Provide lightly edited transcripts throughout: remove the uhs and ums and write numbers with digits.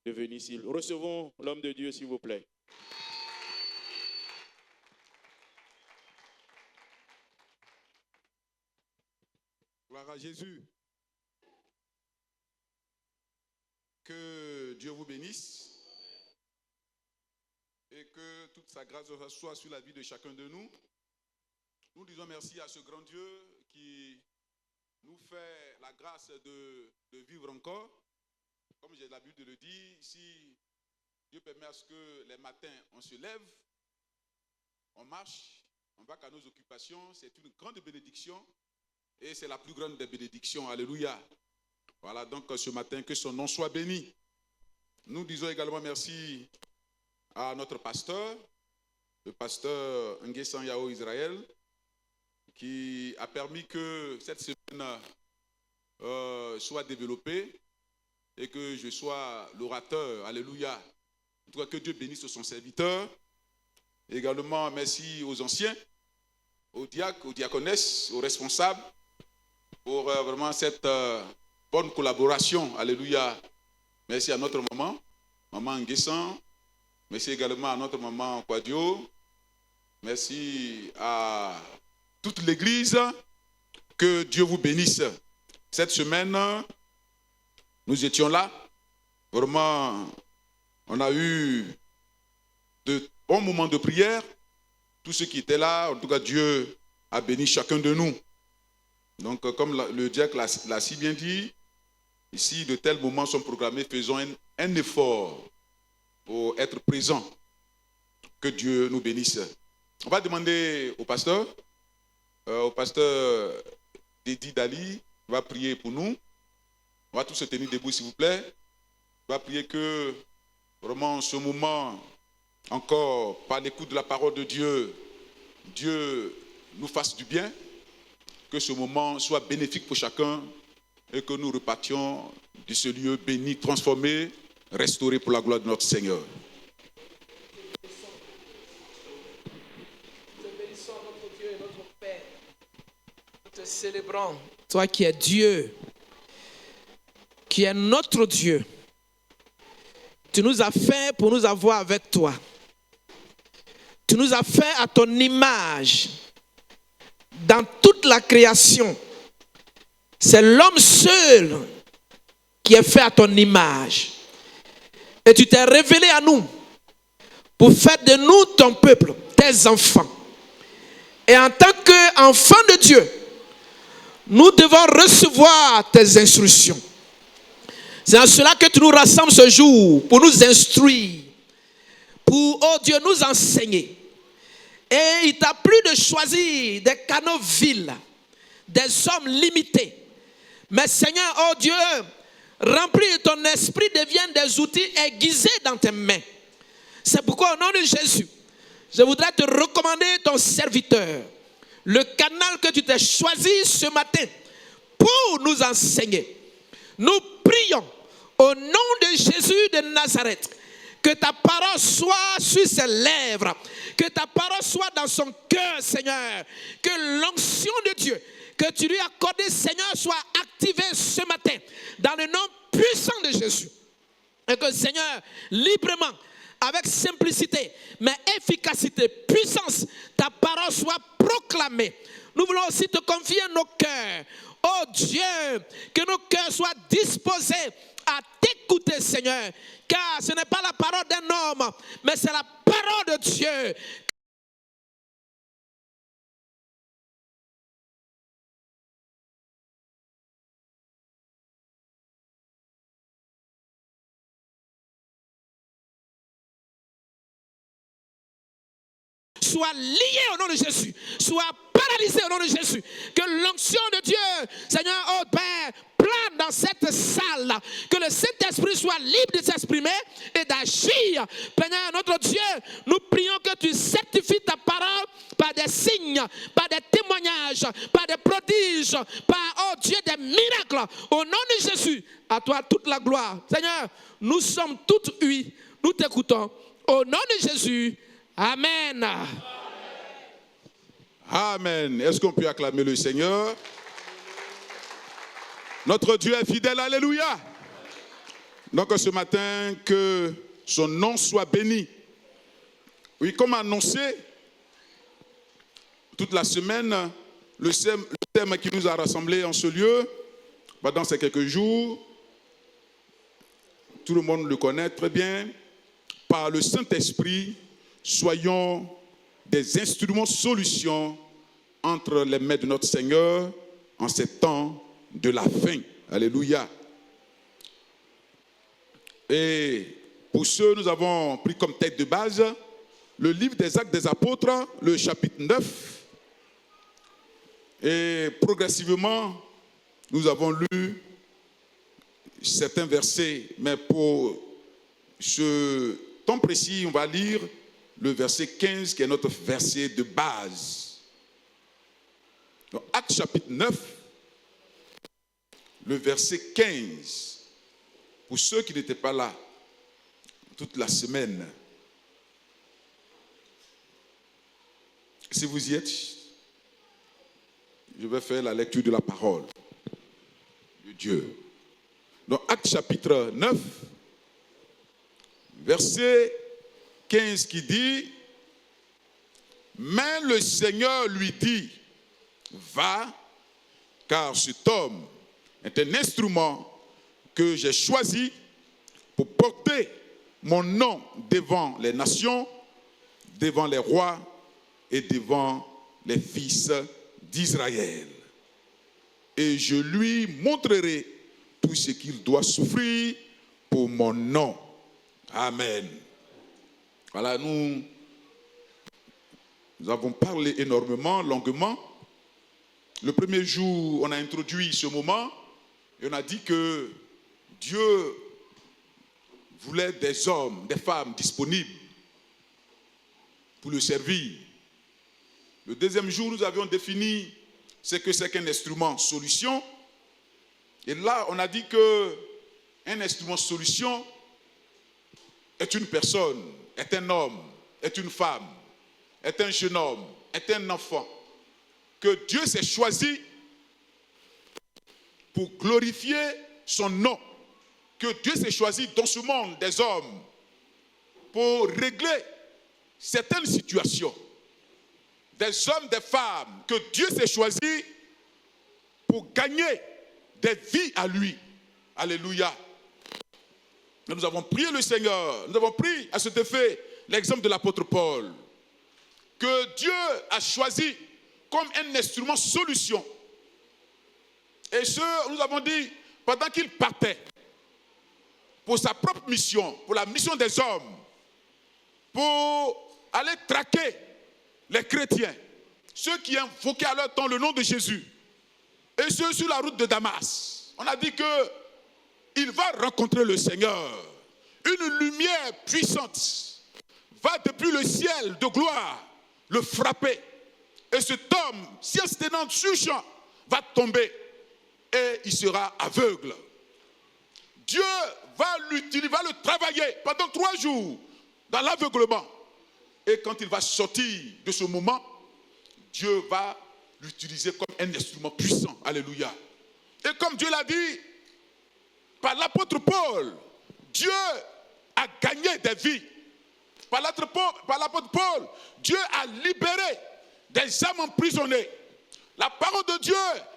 de venir ici. Recevons l'homme de Dieu, s'il vous plaît. Gloire à Jésus. Que Dieu vous bénisse et que toute sa grâce soit sur la vie de chacun de nous. Nous disons merci à ce grand Dieu qui nous fait la grâce de vivre encore. Comme j'ai l'habitude de le dire, si Dieu permet à ce que les matins on se lève, on marche, on va qu'à nos occupations, c'est une grande bénédiction et c'est la plus grande des bénédictions. Alléluia. Voilà, donc ce matin, que son nom soit béni. Nous disons également merci à notre pasteur, le pasteur Nguessan Yao Israël, qui a permis que cette semaine soit développée et que je sois l'orateur. Alléluia. En tout cas, que Dieu bénisse son serviteur. Également, merci aux anciens, aux diacres, aux diaconesses, aux responsables pour vraiment cette bonne collaboration. Alléluia. Merci à notre maman, maman Nguessan. Merci également à notre maman Kwadio. Merci à toute l'église. Que Dieu vous bénisse. Cette semaine, nous étions là. Vraiment, on a eu de bons moments de prière. Tous ceux qui étaient là, en tout cas, Dieu a béni chacun de nous. Donc, comme le diacre l'a si bien dit, ici, de tels moments sont programmés. Faisons un effort pour être présents. Que Dieu nous bénisse. On va demander au pasteur Dédi Dali, va prier pour nous. On va tous se tenir debout, s'il vous plaît. On va prier que, vraiment, ce moment, encore par l'écoute de la parole de Dieu, Dieu nous fasse du bien. Que ce moment soit bénéfique pour chacun et que nous repartions de ce lieu béni, transformé, restauré pour la gloire de notre Seigneur. Nous bénissons notre Dieu et notre Père. Nous te célébrons, toi qui es Dieu, qui es notre Dieu. Tu nous as fait pour nous avoir avec toi. Tu nous as fait à ton image. Dans toute la création, c'est l'homme seul qui est fait à ton image. Et tu t'es révélé à nous pour faire de nous ton peuple, tes enfants. Et en tant qu'enfants de Dieu, nous devons recevoir tes instructions. C'est en cela que tu nous rassembles ce jour pour nous instruire, pour, oh Dieu, nous enseigner. Et il t'a plu de choisir des canaux vils, des hommes limités. Mais Seigneur, oh Dieu, rempli de ton esprit deviennent des outils aiguisés dans tes mains. C'est pourquoi au nom de Jésus, je voudrais te recommander ton serviteur, le canal que tu t'es choisi ce matin pour nous enseigner. Nous prions au nom de Jésus de Nazareth. Que ta parole soit sur ses lèvres. Que ta parole soit dans son cœur, Seigneur. Que l'onction de Dieu que tu lui as accordée, Seigneur, soit activée ce matin. Dans le nom puissant de Jésus. Et que, Seigneur, librement, avec simplicité, mais efficacité, puissance, ta parole soit proclamée. Nous voulons aussi te confier nos cœurs. Oh Dieu, que nos cœurs soient disposés à t'écouter, Seigneur. Car ce n'est pas la parole d'un homme, mais c'est la parole de Dieu. Soit lié au nom de Jésus, soit paralysé au nom de Jésus. Que l'onction de Dieu, Seigneur, oh Père, plane dans cette salle. Que le Saint-Esprit soit libre de s'exprimer et d'agir. Seigneur, notre Dieu, nous prions que tu certifies ta parole par des signes, par des témoignages, par des prodiges, par, oh Dieu, des miracles. Au nom de Jésus, à toi toute la gloire. Seigneur, nous sommes toutes unis, nous t'écoutons. Au nom de Jésus, Amen. Amen. Est-ce qu'on peut acclamer le Seigneur? Notre Dieu est fidèle, alléluia. Donc ce matin, que son nom soit béni. Oui, comme annoncé, toute la semaine, le thème qui nous a rassemblés en ce lieu, pendant ces quelques jours, tout le monde le connaît très bien, par le Saint-Esprit, soyons des instruments de solution entre les mains de notre Seigneur en ces temps de la fin. Alléluia. Et pour ce, nous avons pris comme tête de base le livre des Actes des Apôtres, le chapitre 9. Et progressivement, nous avons lu certains versets, mais pour ce temps précis, on va lire le verset 15 qui est notre verset de base. Donc, Actes chapitre 9, le verset 15. Pour ceux qui n'étaient pas là toute la semaine, si vous y êtes, je vais faire la lecture de la parole de Dieu. Donc, Actes chapitre 9, verset 15 qui dit, « Mais le Seigneur lui dit, va, car cet homme est un instrument que j'ai choisi pour porter mon nom devant les nations, devant les rois et devant les fils d'Israël. Et je lui montrerai tout ce qu'il doit souffrir pour mon nom. » Amen. Voilà, nous avons parlé énormément, longuement. Le premier jour, on a introduit ce moment et on a dit que Dieu voulait des hommes, des femmes disponibles pour le servir. Le deuxième jour, nous avions défini ce que c'est qu'un instrument solution. Et là, on a dit qu'un instrument solution est une personne, est un homme, est une femme, est un jeune homme, est un enfant, que Dieu s'est choisi pour glorifier son nom, que Dieu s'est choisi dans ce monde des hommes pour régler certaines situations. Des hommes, des femmes, que Dieu s'est choisi pour gagner des vies à lui. Alléluia. Nous avons prié le Seigneur, nous avons pris à cet effet l'exemple de l'apôtre Paul, que Dieu a choisi comme un instrument solution. Et nous avons dit, pendant qu'il partait pour sa propre mission, pour la mission des hommes, pour aller traquer les chrétiens, ceux qui invoquaient à leur temps le nom de Jésus, et ceux sur la route de Damas, on a dit qu'il va rencontrer le Seigneur. Une lumière puissante va depuis le ciel de gloire le frapper. Et cet homme, si un tenant sur champ, va tomber et il sera aveugle. Dieu va le travailler pendant 3 jours dans l'aveuglement. Et quand il va sortir de ce moment, Dieu va l'utiliser comme un instrument puissant. Alléluia. Et comme Dieu l'a dit, par l'apôtre Paul, Dieu a gagné des vies. Par l'apôtre Paul, Dieu a libéré des âmes emprisonnées. La parole de Dieu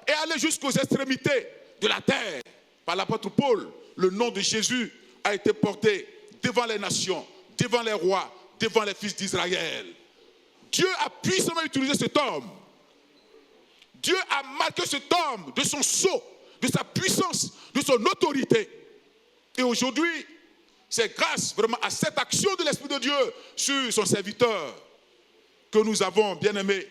est allée jusqu'aux extrémités de la terre. Par l'apôtre Paul, le nom de Jésus a été porté devant les nations, devant les rois, devant les fils d'Israël. Dieu a puissamment utilisé cet homme. Dieu a marqué cet homme de son sceau, de sa puissance, de son autorité. Et aujourd'hui, c'est grâce vraiment à cette action de l'Esprit de Dieu sur son serviteur que nous avons, bien aimé,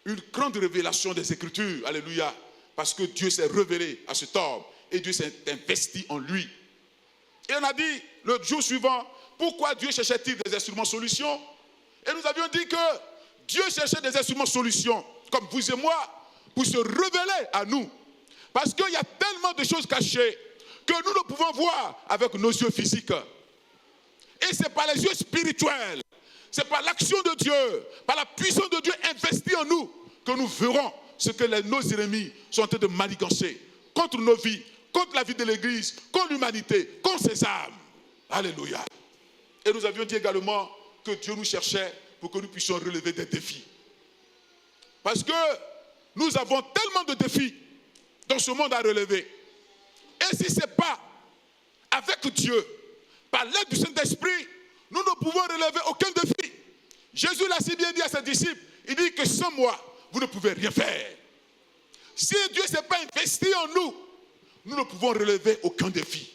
une grande révélation des Écritures. Alléluia. Parce que Dieu s'est révélé à cet homme et Dieu s'est investi en lui. Et on a dit le jour suivant, pourquoi Dieu cherchait-il des instruments solutions? Et nous avions dit que Dieu cherchait des instruments solutions, comme vous et moi, pour se révéler à nous. Parce qu'il y a tellement de choses cachées que nous ne pouvons voir avec nos yeux physiques. Et c'est par les yeux spirituels, c'est par l'action de Dieu, par la puissance de Dieu investie en nous, que nous verrons ce que nos ennemis sont en train de manigancer contre nos vies, contre la vie de l'Église, contre l'humanité, contre ses âmes. Alléluia. Et nous avions dit également que Dieu nous cherchait pour que nous puissions relever des défis. Parce que nous avons tellement de défis dans ce monde à relever. Et si ce n'est pas avec Dieu, par l'aide du Saint-Esprit, nous ne pouvons relever aucun défi. Jésus l'a si bien dit à ses disciples, il dit que sans moi, vous ne pouvez rien faire. Si Dieu ne s'est pas investi en nous, nous ne pouvons relever aucun défi.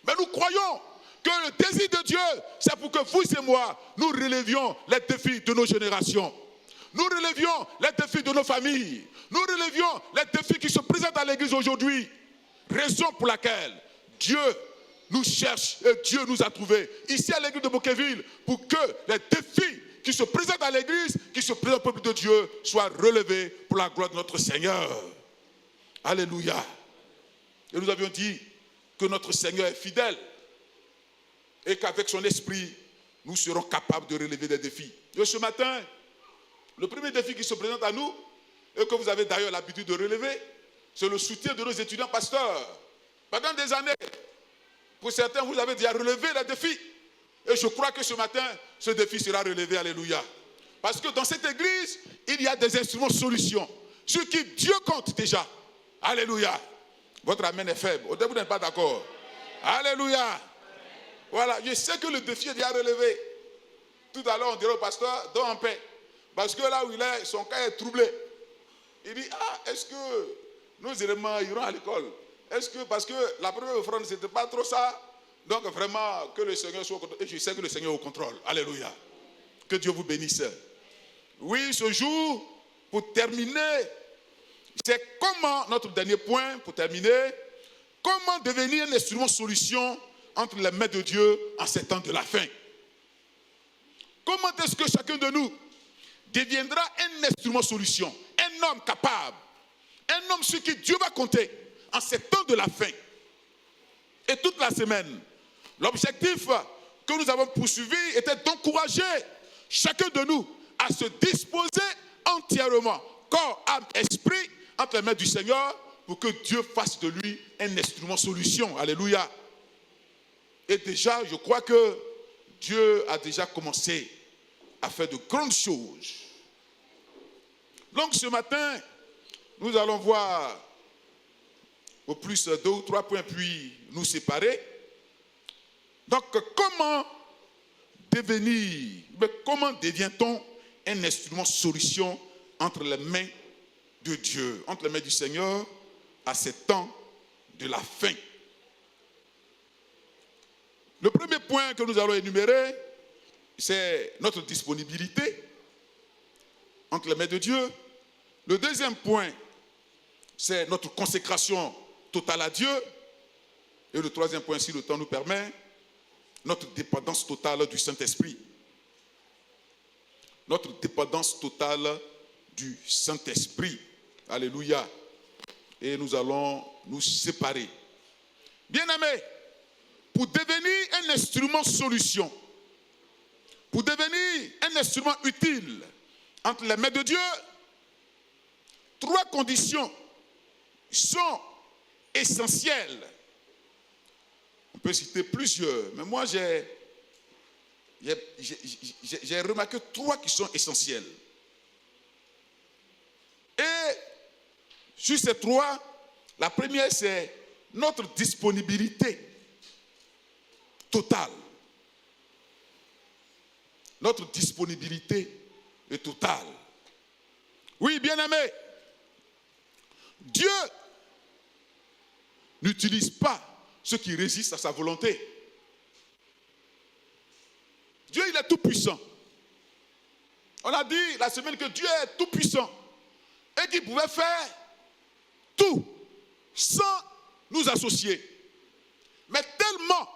Mais nous croyons que le désir de Dieu, c'est pour que vous et moi, nous relevions les défis de nos générations. Nous relevions les défis de nos familles. Nous relevions les défis qui se présentent à l'Église aujourd'hui. Raison pour laquelle Dieu nous cherche et Dieu nous a trouvés ici à l'Église de Bouqueville pour que les défis qui se présentent à l'Église, qui se présentent au peuple de Dieu, soient relevés pour la gloire de notre Seigneur. Alléluia. Et nous avions dit que notre Seigneur est fidèle et qu'avec son esprit, nous serons capables de relever des défis. Et ce matin, le premier défi qui se présente à nous, et que vous avez d'ailleurs l'habitude de relever, c'est le soutien de nos étudiants pasteurs. Pendant des années, pour certains, vous avez déjà relevé les défis. Et je crois que ce matin, ce défi sera relevé. Alléluia. Parce que dans cette église, il y a des instruments solutions, sur qui Dieu compte déjà. Alléluia. Votre amen est faible. Au début, vous n'êtes pas d'accord. Alléluia. Voilà, je sais que le défi est déjà relevé. Tout à l'heure, on dirait au pasteur, dors en paix. Parce que là où il est, son cas est troublé. Il dit, est-ce que nos éléments iront à l'école? Est-ce que, parce que la première offrande, ce n'était pas trop ça. Donc vraiment, que le Seigneur soit au contrôle. Et je sais que le Seigneur est au contrôle. Alléluia. Que Dieu vous bénisse. Oui, ce jour, pour terminer, c'est comment, notre dernier point, pour terminer, comment devenir un instrument solution entre les mains de Dieu en ces temps de la fin. Comment est-ce que chacun de nous deviendra un instrument solution, un homme capable, un homme sur qui Dieu va compter en ces temps de la fin. Et toute la semaine, l'objectif que nous avons poursuivi était d'encourager chacun de nous à se disposer entièrement, corps, âme, esprit, entre les mains du Seigneur, pour que Dieu fasse de lui un instrument solution. Alléluia. Et déjà, je crois que Dieu a déjà commencé à faire de grandes choses. Donc ce matin, nous allons voir au plus 2 ou 3 points, puis nous séparer. Donc comment devient-on un instrument solution entre les mains de Dieu, entre les mains du Seigneur à ces temps de la fin? Le premier point que nous allons énumérer, c'est notre disponibilité entre les mains de Dieu. Le deuxième point, c'est notre consécration totale à Dieu. Et le troisième point, si le temps nous permet, notre dépendance totale du Saint-Esprit. Notre dépendance totale du Saint-Esprit. Alléluia. Et nous allons nous séparer. Bien-aimés, pour devenir un instrument solution, pour devenir un instrument utile entre les mains de Dieu, 3 conditions sont essentielles. On peut citer plusieurs, mais moi j'ai remarqué 3 qui sont essentielles. Et sur ces 3, la première c'est notre disponibilité totale. Notre disponibilité est totale. Oui, bien-aimé, Dieu n'utilise pas ceux qui résistent à sa volonté. Dieu, il est tout puissant. On a dit la semaine que Dieu est tout puissant et qu'il pouvait faire tout sans nous associer. Mais tellement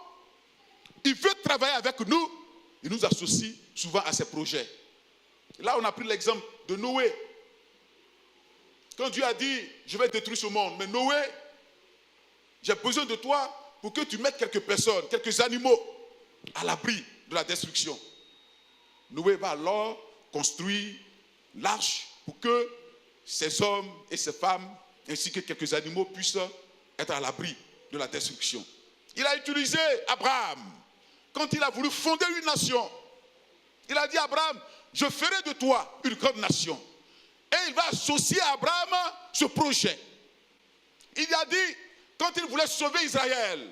il veut travailler avec nous, il nous associe souvent à ses projets. Là, on a pris l'exemple de Noé. Quand Dieu a dit, je vais détruire ce monde, mais Noé, j'ai besoin de toi pour que tu mettes quelques personnes, quelques animaux à l'abri de la destruction. Noé va alors construire l'arche pour que ces hommes et ces femmes, ainsi que quelques animaux, puissent être à l'abri de la destruction. Il a utilisé Abraham quand il a voulu fonder une nation. Il a dit à Abraham, je ferai de toi une grande nation. Et il va associer à Abraham ce projet. Il a dit, quand il voulait sauver Israël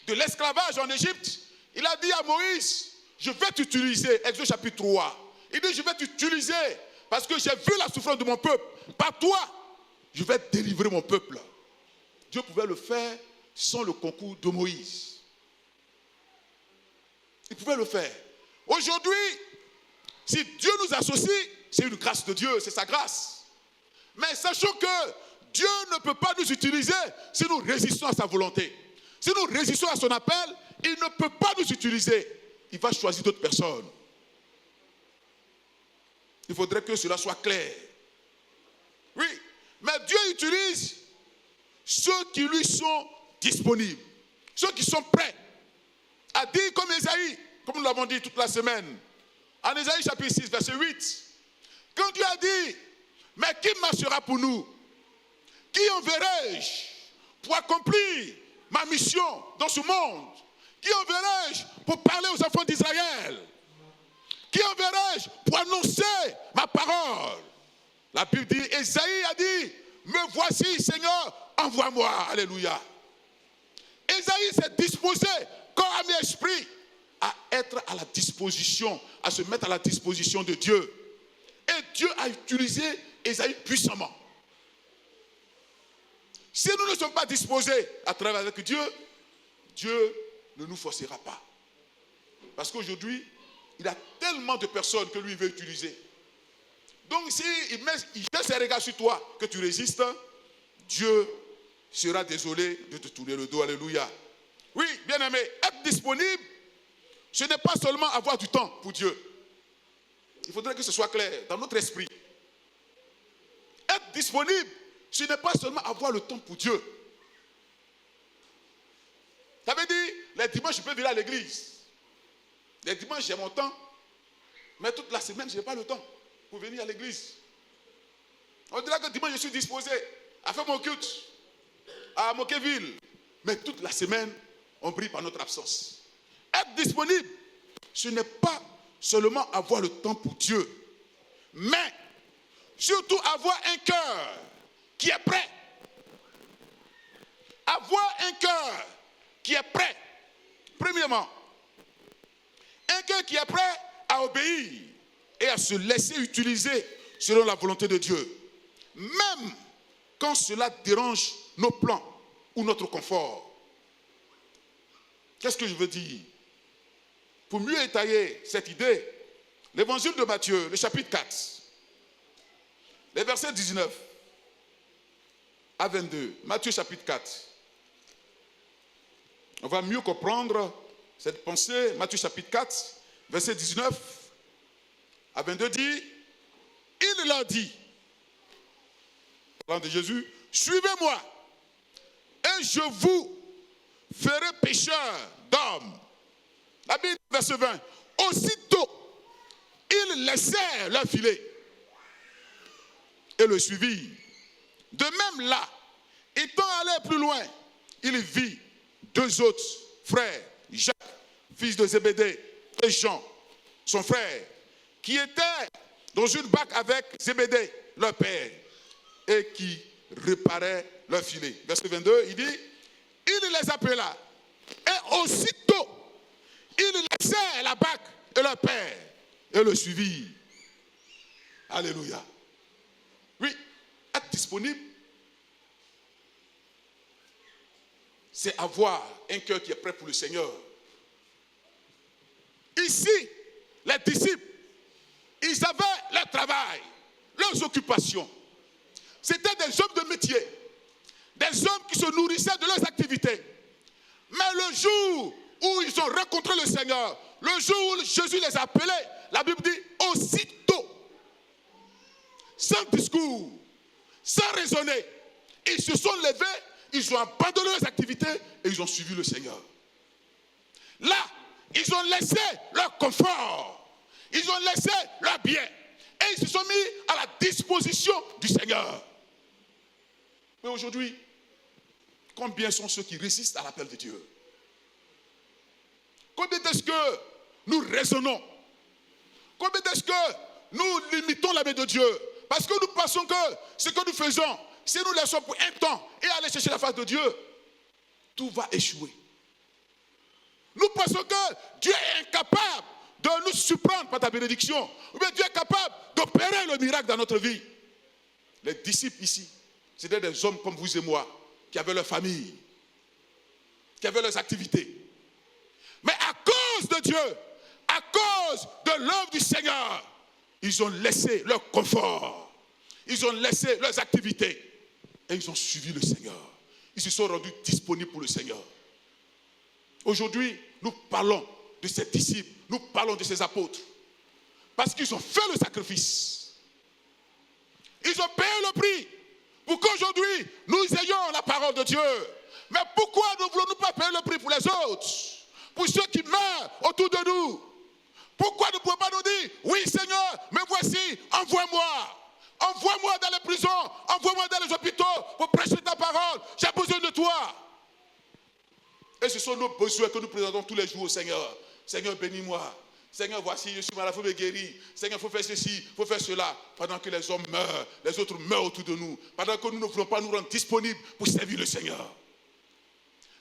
de l'esclavage en Égypte, il a dit à Moïse, je vais t'utiliser, Exode chapitre 3. Il dit, je vais t'utiliser parce que j'ai vu la souffrance de mon peuple. Par toi, je vais délivrer mon peuple. Dieu pouvait le faire sans le concours de Moïse. Il pouvait le faire. Aujourd'hui, si Dieu nous associe, c'est une grâce de Dieu, c'est sa grâce. Mais sachons que Dieu ne peut pas nous utiliser si nous résistons à sa volonté. Si nous résistons à son appel, il ne peut pas nous utiliser. Il va choisir d'autres personnes. Il faudrait que cela soit clair. Oui, mais Dieu utilise ceux qui lui sont disponibles, ceux qui sont prêts à dire comme Ésaïe, comme nous l'avons dit toute la semaine, en Ésaïe chapitre 6, verset 8, quand Dieu a dit, mais qui marchera pour nous? Qui enverrai-je pour accomplir ma mission dans ce monde? Qui enverrai-je pour parler aux enfants d'Israël? Qui enverrai-je pour annoncer ma parole? La Bible dit, Ésaïe a dit, me voici Seigneur, envoie-moi. Alléluia. Ésaïe s'est disposé, corps, âme et esprit, à être à la disposition, à se mettre à la disposition de Dieu. Et Dieu a utilisé Ésaïe puissamment. Si nous ne sommes pas disposés à travailler avec Dieu, Dieu ne nous forcera pas. Parce qu'aujourd'hui, il y a tellement de personnes que lui veut utiliser. Donc s'il jette ses regards sur toi, que tu résistes, Dieu sera désolé de te tourner le dos. Alléluia. Oui, bien aimé, être disponible, ce n'est pas seulement avoir du temps pour Dieu. Il faudrait que ce soit clair dans notre esprit. Être disponible, ce n'est pas seulement avoir le temps pour Dieu. Ça veut dire, les dimanches, je peux venir à l'église. Les dimanches, j'ai mon temps. Mais toute la semaine, je n'ai pas le temps pour venir à l'église. On dirait que dimanche, je suis disposé à faire mon culte à Moqueville. Mais toute la semaine, on brille par notre absence. Être disponible, ce n'est pas seulement avoir le temps pour Dieu, mais surtout avoir un cœur qui est prêt. Avoir un cœur qui est prêt. Premièrement, un cœur qui est prêt à obéir et à se laisser utiliser selon la volonté de Dieu. Même quand cela dérange nos plans ou notre confort. Qu'est-ce que je veux dire? Pour mieux étayer cette idée, l'évangile de Matthieu, le chapitre 4, les versets 19 à 22. Matthieu chapitre 4. On va mieux comprendre cette pensée. Matthieu chapitre 4, verset 19 à 22 dit, il leur dit, parlant de Jésus, suivez-moi et je vous ferai pécheurs d'hommes. La Bible, verset 20, aussitôt, ils laissèrent leur filet et le suivirent. De même là, étant allé plus loin, il vit deux autres frères, Jacques, fils de Zébédée, et Jean, son frère, qui étaient dans une barque avec Zébédée, leur père, et qui réparaient leur filet. Verset 22, il dit, il les appela, et aussitôt, ils laissèrent la barque et leur père, et le suivirent. Alléluia. Oui, être disponible, c'est avoir un cœur qui est prêt pour le Seigneur. Ici, les disciples, ils avaient leur travail, leurs occupations. C'était des hommes de métier, des hommes qui se nourrissaient de leurs activités. Mais le jour où ils ont rencontré le Seigneur, le jour où Jésus les a appelés, la Bible dit aussitôt, sans discours, sans raisonner, ils se sont levés, ils ont abandonné leurs activités et ils ont suivi le Seigneur. Là, ils ont laissé leur confort, ils ont laissé leur bien et ils se sont mis à la disposition du Seigneur. Mais aujourd'hui, combien sont ceux qui résistent à l'appel de Dieu? Combien est-ce que nous raisonnons? Combien est-ce que nous limitons la main de Dieu? Parce que nous pensons que ce que nous faisons, si nous laissons pour un temps et aller chercher la face de Dieu, tout va échouer. Nous pensons que Dieu est incapable de nous surprendre par ta bénédiction. Ou bien Dieu est capable d'opérer le miracle dans notre vie. Les disciples ici, c'était des hommes comme vous et moi, qui avaient leur famille, qui avaient leurs activités. Mais à cause de Dieu, à cause de l'œuvre du Seigneur, ils ont laissé leur confort, ils ont laissé leurs activités et ils ont suivi le Seigneur. Ils se sont rendus disponibles pour le Seigneur. Aujourd'hui, nous parlons de ces disciples, nous parlons de ces apôtres, parce qu'ils ont fait le sacrifice. Ils ont payé le prix pour qu'aujourd'hui, nous ayons la parole de Dieu. Mais pourquoi ne voulons-nous pas payer le prix pour les autres? Pour ceux qui meurent autour de nous? Pourquoi ne pouvons pas nous dire, oui Seigneur, me voici, envoie-moi. Envoie-moi dans les prisons, envoie-moi dans les hôpitaux pour prêcher ta parole. J'ai besoin de toi. Et ce sont nos besoins que nous présentons tous les jours au Seigneur. Seigneur, bénis-moi. Seigneur, voici, je suis malade, il faut me guérir. Seigneur, il faut faire ceci, il faut faire cela. Pendant que les hommes meurent, les autres meurent autour de nous. Pendant que nous ne voulons pas nous rendre disponibles pour servir le Seigneur.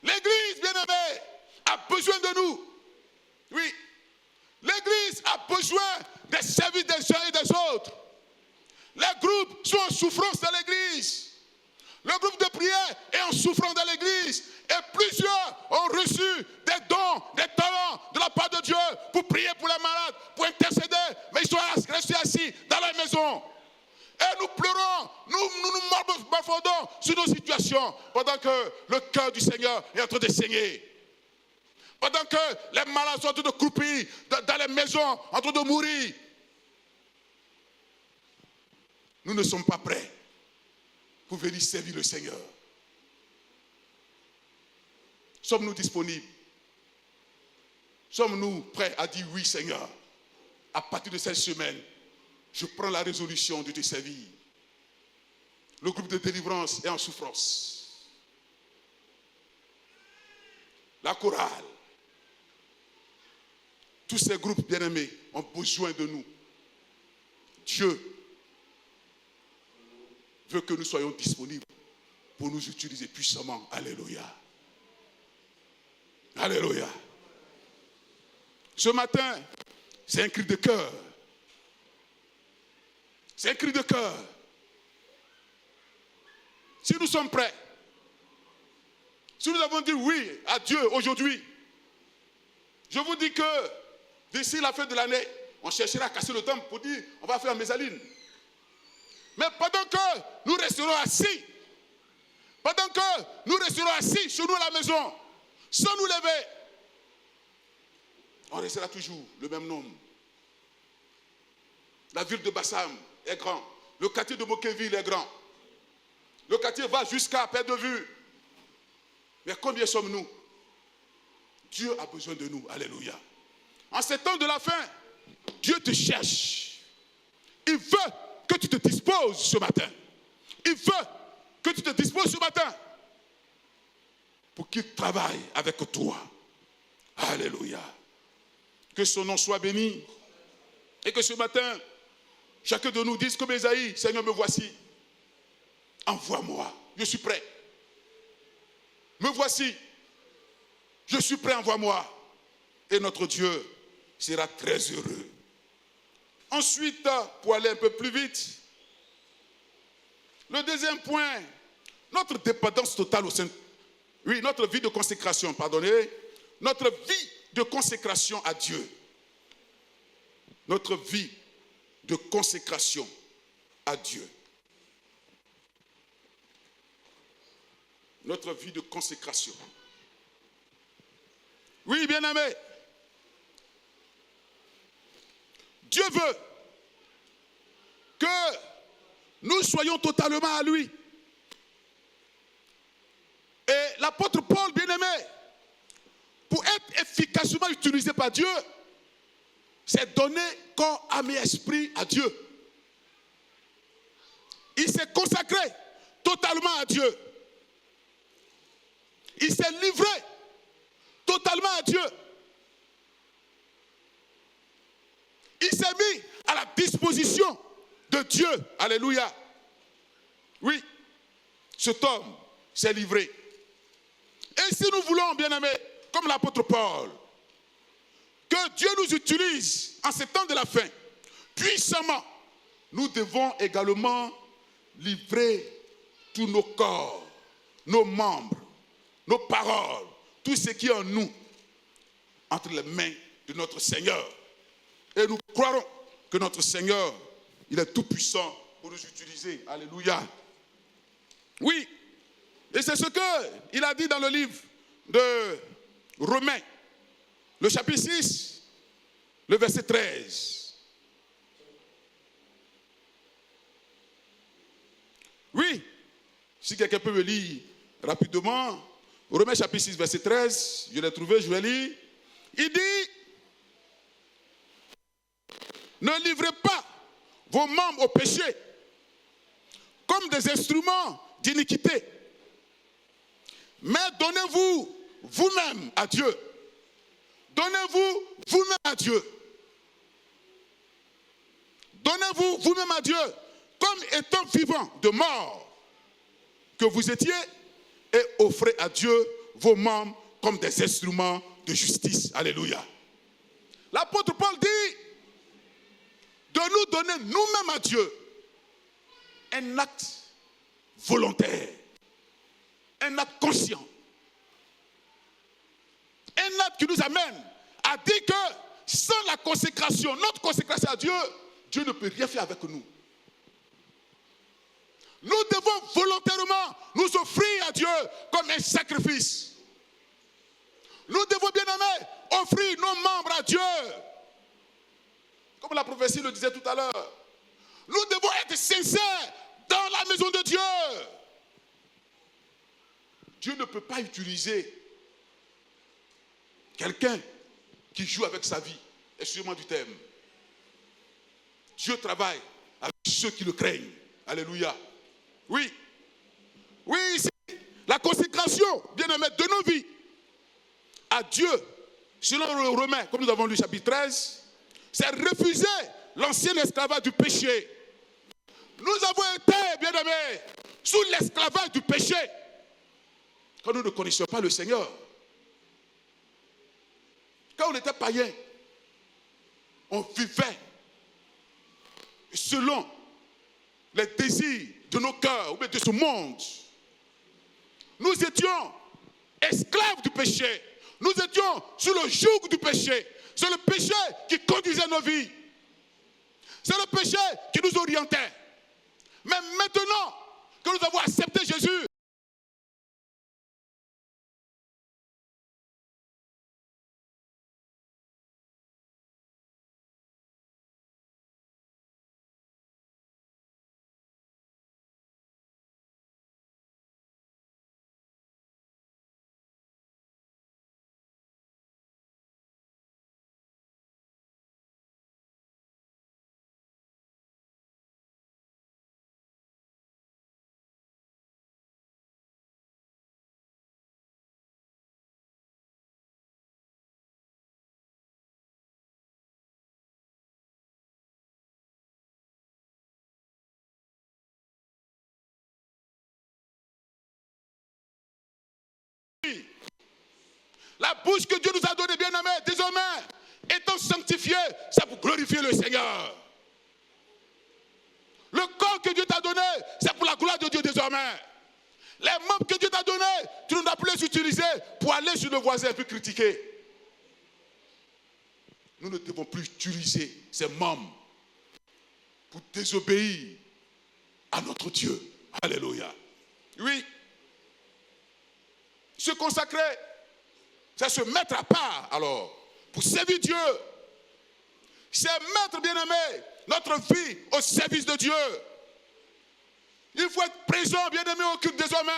L'Église, bien-aimée, a besoin de nous. Oui. L'Église a besoin des services des uns et des autres. Les groupes sont en souffrance dans l'Église. Le groupe de prière est en souffrance dans l'Église. Et plusieurs ont reçu des dons, des talents de la part de Dieu pour prier pour les malades, pour intercéder. Mais ils sont restés assis dans la maison. Et nous pleurons, nous bafardons sur nos situations pendant que le cœur du Seigneur est en train de saigner. Pendant que les malades sont en train de croupir dans les maisons, en train de mourir. Nous ne sommes pas prêts pour venir servir le Seigneur. Sommes-nous disponibles? Sommes-nous prêts à dire oui Seigneur? À partir de cette semaine, je prends la résolution de te servir. Le groupe de délivrance est en souffrance. La chorale. Tous ces groupes bien-aimés ont besoin de nous. Dieu veut que nous soyons disponibles pour nous utiliser puissamment. Alléluia. Alléluia. Ce matin, c'est un cri de cœur. C'est un cri de cœur. Si nous sommes prêts, si nous avons dit oui à Dieu aujourd'hui, je vous dis que d'ici la fin de l'année, on cherchera à casser le temple pour dire on va faire une mésaline. Mais pendant que nous resterons assis, chez nous à la maison, sans nous lever, on restera toujours le même nombre. La ville de Bassam est grande. Le quartier de Mokéville est grand. Le quartier va jusqu'à perte de vue. Mais combien sommes-nous? Dieu a besoin de nous. Alléluia. En ces temps de la fin, Dieu te cherche. Il veut que tu te disposes ce matin. Il veut que tu te disposes ce matin pour qu'il travaille avec toi. Alléluia. Que son nom soit béni. Et que ce matin, chacun de nous dise comme Ésaïe, Seigneur, me voici. Envoie-moi. Je suis prêt. Me voici. Je suis prêt, envoie-moi. Et notre Dieu sera très heureux. Ensuite, pour aller un peu plus vite, le deuxième point, notre dépendance totale au Saint. Oui, notre vie de consécration, pardonnez. Notre vie de consécration à Dieu. Notre vie de consécration à Dieu. Notre vie de consécration. Oui, bien-aimé. Dieu veut que nous soyons totalement à lui. Et l'apôtre Paul, bien-aimé, pour être efficacement utilisé par Dieu, s'est donné corps, âme et esprit à Dieu. Il s'est consacré totalement à Dieu. Il s'est livré totalement à Dieu. Il s'est mis à la disposition de Dieu. Alléluia. Oui, cet homme s'est livré. Et si nous voulons, bien-aimés, comme l'apôtre Paul, que Dieu nous utilise en ces temps de la fin, puissamment, nous devons également livrer tous nos corps, nos membres, nos paroles, tout ce qui est en nous, entre les mains de notre Seigneur. Et nous croirons que notre Seigneur, il est tout puissant pour nous utiliser. Alléluia. Oui, et c'est ce qu'il a dit dans le livre de Romains, le chapitre 6, le verset 13. Oui, si quelqu'un peut me lire rapidement, Romains chapitre 6, verset 13, je l'ai trouvé, je vais lire. Il dit, ne livrez pas vos membres au péché comme des instruments d'iniquité, mais donnez-vous vous-même à Dieu. Donnez-vous vous-même à Dieu. Donnez-vous vous-même à Dieu comme étant vivant de mort que vous étiez, et offrez à Dieu vos membres comme des instruments de justice. Alléluia. L'apôtre Paul dit de nous donner nous-mêmes à Dieu un acte volontaire, un acte conscient, un acte qui nous amène à dire que sans la consécration, notre consécration à Dieu, Dieu ne peut rien faire avec nous. Nous devons volontairement nous offrir à Dieu comme un sacrifice. Nous devons, bien aimés, offrir nos membres à Dieu. Comme la prophétie le disait tout à l'heure. Nous devons être sincères dans la maison de Dieu. Dieu ne peut pas utiliser quelqu'un qui joue avec sa vie. Excusez-moi du terme. Dieu travaille avec ceux qui le craignent. Alléluia. Oui. Oui, c'est la consécration, bien aimé, de nos vies à Dieu, selon le Romains, comme nous avons lu chapitre 13, c'est refuser l'ancien esclavage du péché. Nous avons été, bien aimés, sous l'esclavage du péché quand nous ne connaissions pas le Seigneur. Quand on était païen, on vivait selon les désirs de nos cœurs, ou bien de ce monde. Nous étions esclaves du péché. Nous étions sous le joug du péché. C'est le péché qui conduisait nos vies. C'est le péché qui nous orientait. Mais maintenant que nous avons accepté Jésus, la bouche que Dieu nous a donnée, bien aimée, désormais, étant sanctifiée, c'est pour glorifier le Seigneur. Le corps que Dieu t'a donné, c'est pour la gloire de Dieu désormais. Les membres que Dieu t'a donnés, tu ne dois plus les utiliser pour aller sur le voisin et puis critiquer. Nous ne devons plus utiliser ces membres pour désobéir à notre Dieu. Alléluia. Oui. Se consacrer, c'est se mettre à part alors pour servir Dieu. C'est mettre, bien aimé, notre vie au service de Dieu. Il faut être présent, bien aimé, au culte désormais.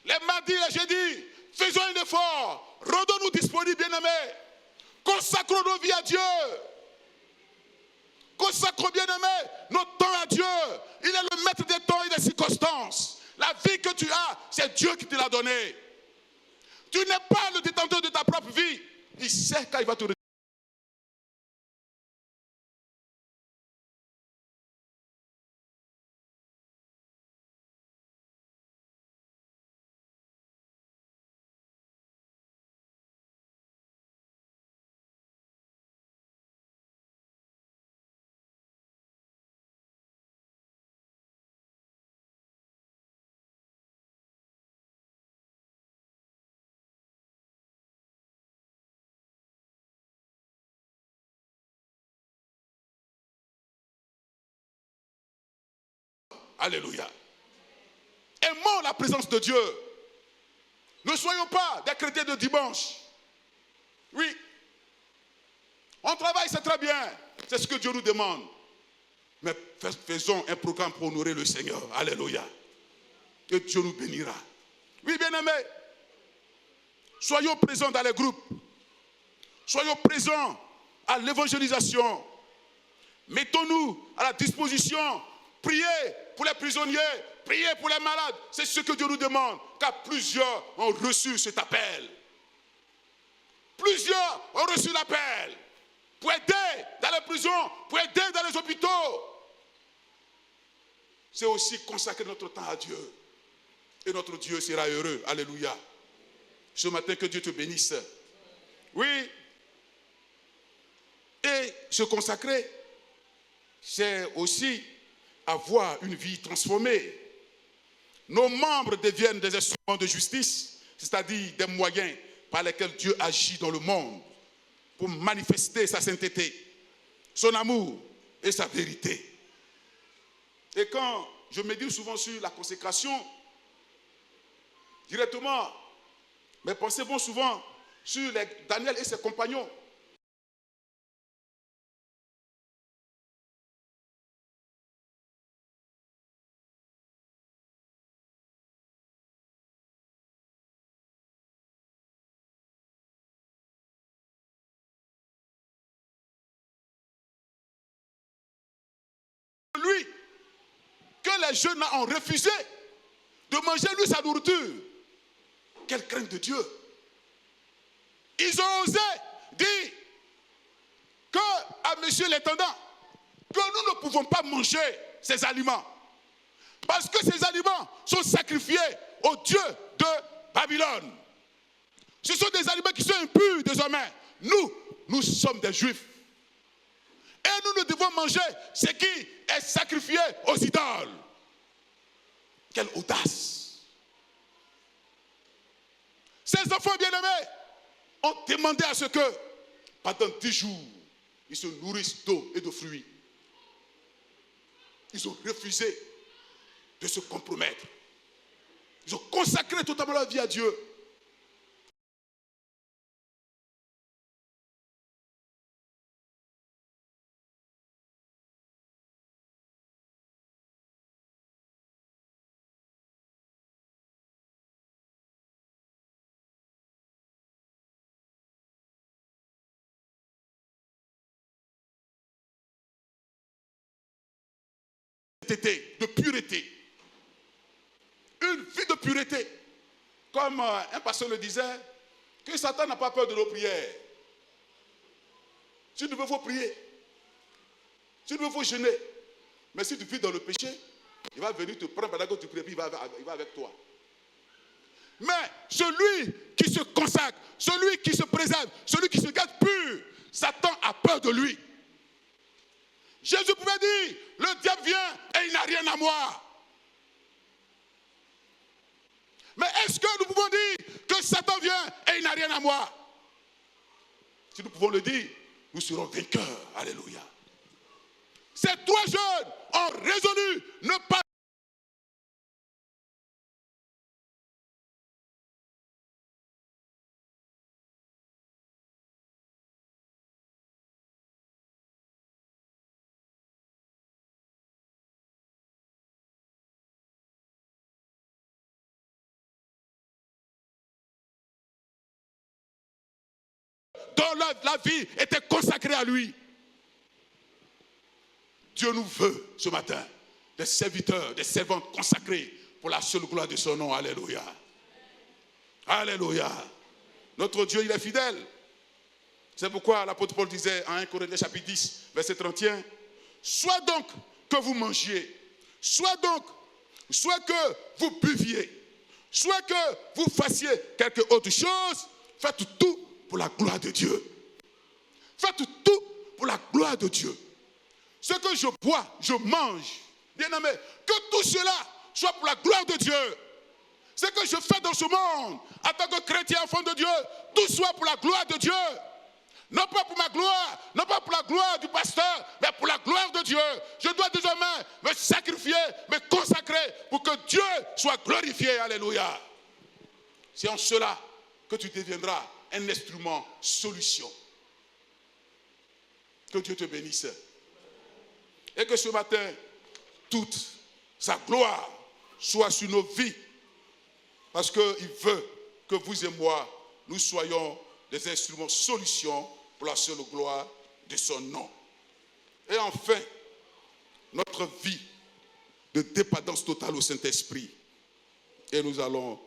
Les mardis, les jeudis, faisons un effort. Rendons-nous disponibles, bien aimé. Consacrons nos vies à Dieu. Consacrons, bien aimé, notre temps à Dieu. Il est le maître des temps et des circonstances. La vie que tu as, c'est Dieu qui te l'a donnée. Tu n'es pas le détenteur de ta propre vie. Il sait quand il va te retirer. Alléluia. Aimons la présence de Dieu. Ne soyons pas des chrétiens de dimanche. Oui. On travaille, c'est très bien. C'est ce que Dieu nous demande. Mais faisons un programme pour honorer le Seigneur. Alléluia. Que Dieu nous bénira. Oui, bien-aimés. Soyons présents dans les groupes. Soyons présents à l'évangélisation. Mettons-nous à la disposition. Priez pour les prisonniers, priez pour les malades. C'est ce que Dieu nous demande, car plusieurs ont reçu cet appel. Plusieurs ont reçu l'appel pour aider dans les prisons, pour aider dans les hôpitaux. C'est aussi consacrer notre temps à Dieu. Et notre Dieu sera heureux. Alléluia. Ce matin, que Dieu te bénisse. Oui. Et se consacrer, c'est aussi avoir une vie transformée. Nos membres deviennent des instruments de justice, c'est-à-dire des moyens par lesquels Dieu agit dans le monde pour manifester sa sainteté, son amour et sa vérité. Et quand je médite souvent sur la consécration, directement, mes pensées vont souvent sur Daniel et ses compagnons. Lui, que les jeunes ont refusé de manger lui sa nourriture. Quelle crainte de Dieu. Ils ont osé dire à monsieur l'intendant que nous ne pouvons pas manger ces aliments. Parce que ces aliments sont sacrifiés au Dieu de Babylone. Ce sont des aliments qui sont impurs désormais. Nous sommes des Juifs. Et nous ne devons manger ce qui est sacrifié aux idoles. Quelle audace! Ces enfants bien-aimés ont demandé à ce que, pendant 10 jours, ils se nourrissent d'eau et de fruits. Ils ont refusé de se compromettre. Ils ont consacré totalement leur vie à Dieu. De pureté. Une vie de pureté. Comme un pasteur le disait, que Satan n'a pas peur de nos prières. Si tu veux, il faut prier. Si tu veux, il faut jeûner. Mais si tu vis dans le péché, il va venir te prendre pendant que tu pries, puis il va avec toi. Mais celui qui se consacre, celui qui se préserve, celui qui se garde pur, Satan a peur de lui. Jésus pouvait dire, le diable vient et il n'a rien à moi. Mais est-ce que nous pouvons dire que Satan vient et il n'a rien à moi? Si nous pouvons le dire, nous serons vainqueurs. Alléluia. Ces 3 jeunes ont résolu ne pas dont la vie était consacrée à lui. Dieu nous veut ce matin des serviteurs, des servantes consacrés pour la seule gloire de son nom. Alléluia. Alléluia. Notre Dieu, il est fidèle. C'est pourquoi l'apôtre Paul disait en 1 Corinthiens chapitre 10, verset 31, soit donc que vous mangiez, soit que vous buviez, soit que vous fassiez quelque autre chose, faites tout pour la gloire de Dieu. Faites tout pour la gloire de Dieu. Ce que je bois, je mange, bien aimé, que tout cela soit pour la gloire de Dieu. Ce que je fais dans ce monde, en tant que chrétien, enfant de Dieu, tout soit pour la gloire de Dieu. Non pas pour ma gloire, non pas pour la gloire du pasteur, mais pour la gloire de Dieu. Je dois désormais me sacrifier, me consacrer pour que Dieu soit glorifié. Alléluia. C'est en cela que tu deviendras un instrument solution. Que Dieu te bénisse. Et que ce matin, toute sa gloire soit sur nos vies. Parce qu'il veut que vous et moi, nous soyons des instruments solutions pour la seule gloire de son nom. Et enfin, notre vie de dépendance totale au Saint-Esprit. Et nous allons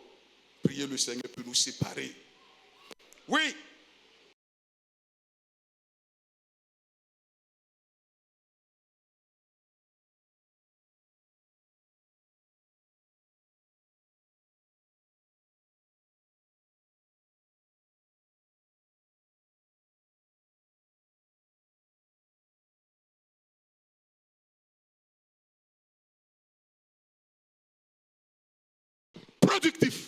prier le Seigneur pour nous séparer. Oui. Productif,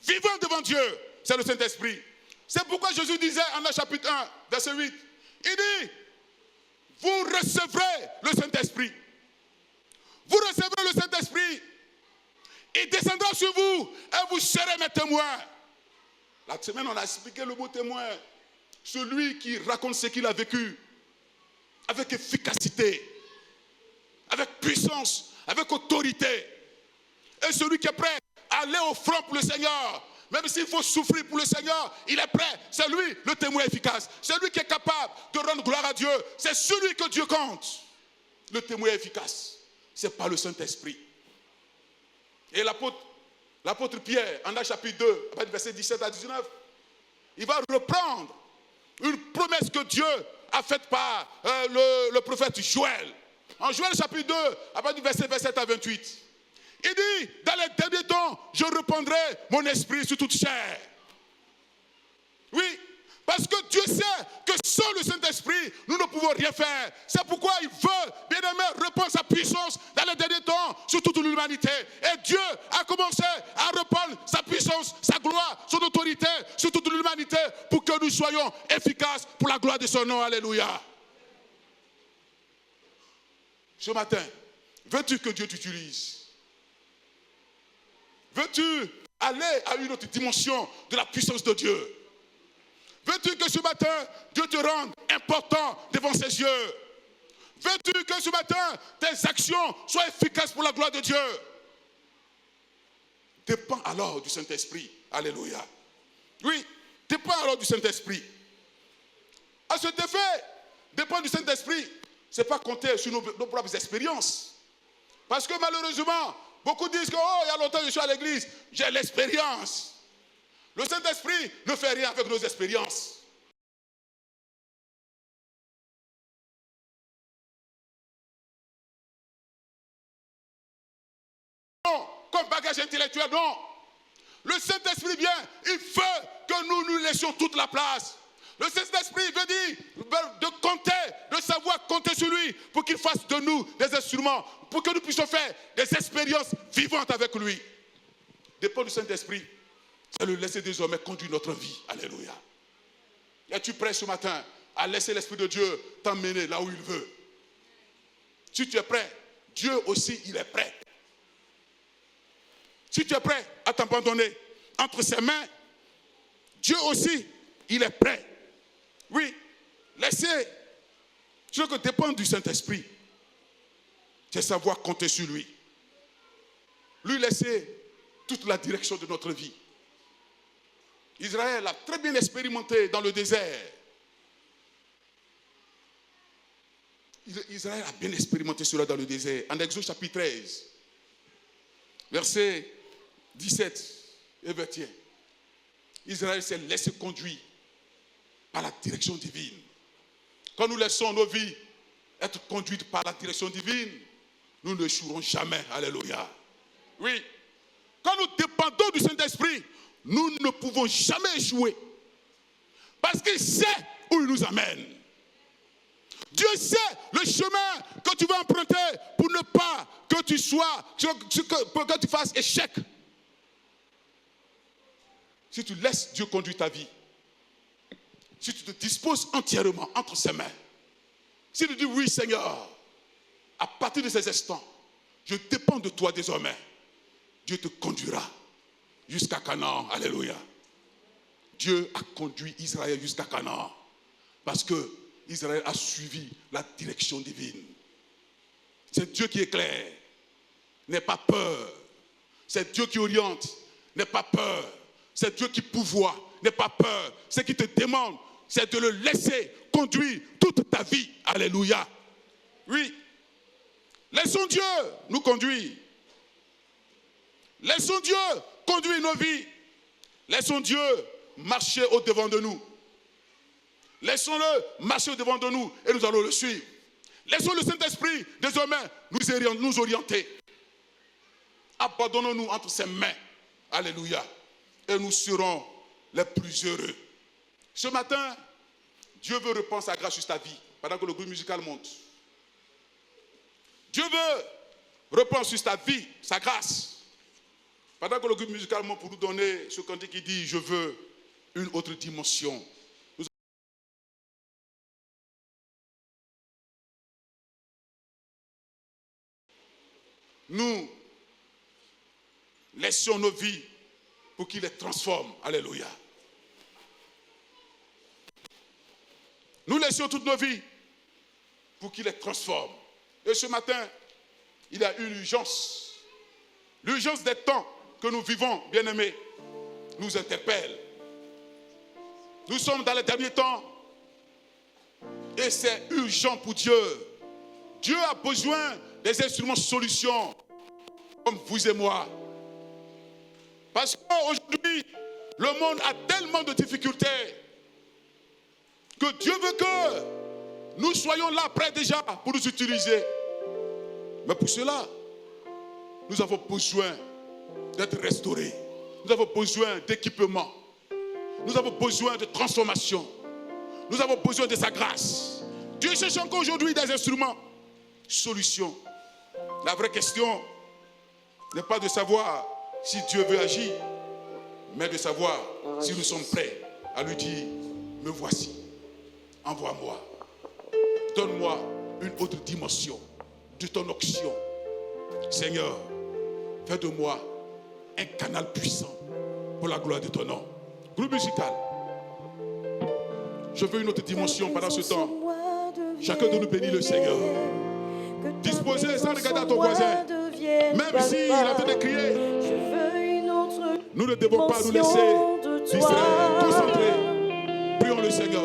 vivant devant Dieu, c'est le Saint-Esprit. C'est pourquoi Jésus disait en Actes chapitre 1, verset 8, il dit, vous recevrez le Saint-Esprit. Vous recevrez le Saint-Esprit. Il descendra sur vous et vous serez mes témoins. La semaine, on a expliqué le mot témoin. Celui qui raconte ce qu'il a vécu avec efficacité, avec puissance, avec autorité. Et celui qui est prêt à aller au front pour le Seigneur, même s'il faut souffrir pour le Seigneur, il est prêt. C'est lui le témoin efficace. C'est lui qui est capable de rendre gloire à Dieu. C'est celui que Dieu compte. Le témoin efficace, c'est pas le Saint-Esprit. Et l'apôtre Pierre, en Actes chapitre 2, verset 17 à 19, il va reprendre une promesse que Dieu a faite par le prophète Joël. En Joël chapitre 2, à partir du verset 27 à 28. Il dit, dans les derniers temps, je répandrai mon esprit sur toute chair. Oui, parce que Dieu sait que sans le Saint-Esprit, nous ne pouvons rien faire. C'est pourquoi il veut, bien aimé, répandre sa puissance dans les derniers temps sur toute l'humanité. Et Dieu a commencé à répandre sa puissance, sa gloire, son autorité sur toute l'humanité pour que nous soyons efficaces pour la gloire de son nom. Alléluia. Ce matin, veux-tu que Dieu t'utilise? Veux-tu aller à une autre dimension de la puissance de Dieu? Veux-tu que ce matin, Dieu te rende important devant ses yeux? Veux-tu que ce matin, tes actions soient efficaces pour la gloire de Dieu? Dépends alors du Saint-Esprit. Alléluia. Oui, dépends alors du Saint-Esprit. À cet effet, dépendre du Saint-Esprit, ce n'est pas compter sur nos propres expériences. Parce que malheureusement, beaucoup disent que, il y a longtemps que je suis à l'église, j'ai l'expérience. Le Saint-Esprit ne fait rien avec nos expériences. Non, comme bagage intellectuel, non. Le Saint-Esprit vient, il veut que nous nous laissions toute la place. Le Saint-Esprit veut dire de compter, de savoir compter sur lui pour qu'il fasse de nous des instruments, pour que nous puissions faire des expériences vivantes avec lui. Dépend du Saint-Esprit, c'est le laisser désormais conduire notre vie. Alléluia. Es-tu prêt ce matin à laisser l'Esprit de Dieu t'emmener là où il veut? Si tu es prêt, Dieu aussi, il est prêt. Si tu es prêt à t'abandonner entre ses mains, Dieu aussi, il est prêt. Oui, laissez ce que dépend du Saint-Esprit, c'est savoir compter sur lui. Lui laisser toute la direction de notre vie. Israël a très bien expérimenté dans le désert. Israël a bien expérimenté cela dans le désert. En Exode chapitre 13, versets 17 et 21. Israël s'est laissé conduire par la direction divine. Quand nous laissons nos vies être conduites par la direction divine, nous n'échouerons jamais. Alléluia. Oui. Quand nous dépendons du Saint-Esprit, nous ne pouvons jamais échouer. Parce qu'il sait où il nous amène. Dieu sait le chemin que tu vas emprunter pour ne pas que tu sois, pour que tu fasses échec. Si tu laisses Dieu conduire ta vie, si tu te disposes entièrement entre ses mains, si tu dis oui Seigneur, à partir de ces instants, je dépends de toi désormais, Dieu te conduira jusqu'à Canaan. Alléluia. Dieu a conduit Israël jusqu'à Canaan parce que Israël a suivi la direction divine. C'est Dieu qui éclaire. N'aie pas peur. C'est Dieu qui oriente. N'aie pas peur. C'est Dieu qui pourvoit. N'aie pas peur. Ce qui te demande, c'est de le laisser conduire toute ta vie. Alléluia. Oui. Laissons Dieu nous conduire. Laissons Dieu conduire nos vies. Laissons Dieu marcher au-devant de nous. Laissons-le marcher au-devant de nous et nous allons le suivre. Laissons le Saint-Esprit désormais nous orienter. Abandonnons-nous entre ses mains. Alléluia. Et nous serons les plus heureux. Ce matin, Dieu veut répandre sa grâce sur ta vie pendant que le groupe musical monte. Dieu veut répandre sur ta vie sa grâce pendant que le groupe musical monte pour nous donner ce cantique qui dit « Je veux une autre dimension ». Nous laissions nos vies pour qu'il les transforme. Alléluia. Nous laissions toutes nos vies pour qu'il les transforme. Et ce matin, il y a une urgence. L'urgence des temps que nous vivons, bien-aimés, nous interpelle. Nous sommes dans les derniers temps et c'est urgent pour Dieu. Dieu a besoin des instruments de solution comme vous et moi. Parce qu'aujourd'hui, le monde a tellement de difficultés que Dieu veut que nous soyons là prêts déjà pour nous utiliser. Mais pour cela, nous avons besoin d'être restaurés. Nous avons besoin d'équipement. Nous avons besoin de transformation. Nous avons besoin de sa grâce. Dieu cherche encore aujourd'hui des instruments. Solution. La vraie question n'est pas de savoir si Dieu veut agir, mais de savoir si nous sommes prêts à lui dire, me voici, envoie-moi, donne-moi une autre dimension de ton onction. Seigneur, fais de moi un canal puissant pour la gloire de ton nom. Groupe musical, je veux une autre dimension pendant ce temps. Chacun de nous bénit le Seigneur. Disposez sans regarder à ton voisin. Même s'il a fait de crier, nous ne devons pas nous laisser distraire, concentrer. Prions le Seigneur.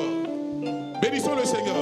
Bénissons le Seigneur.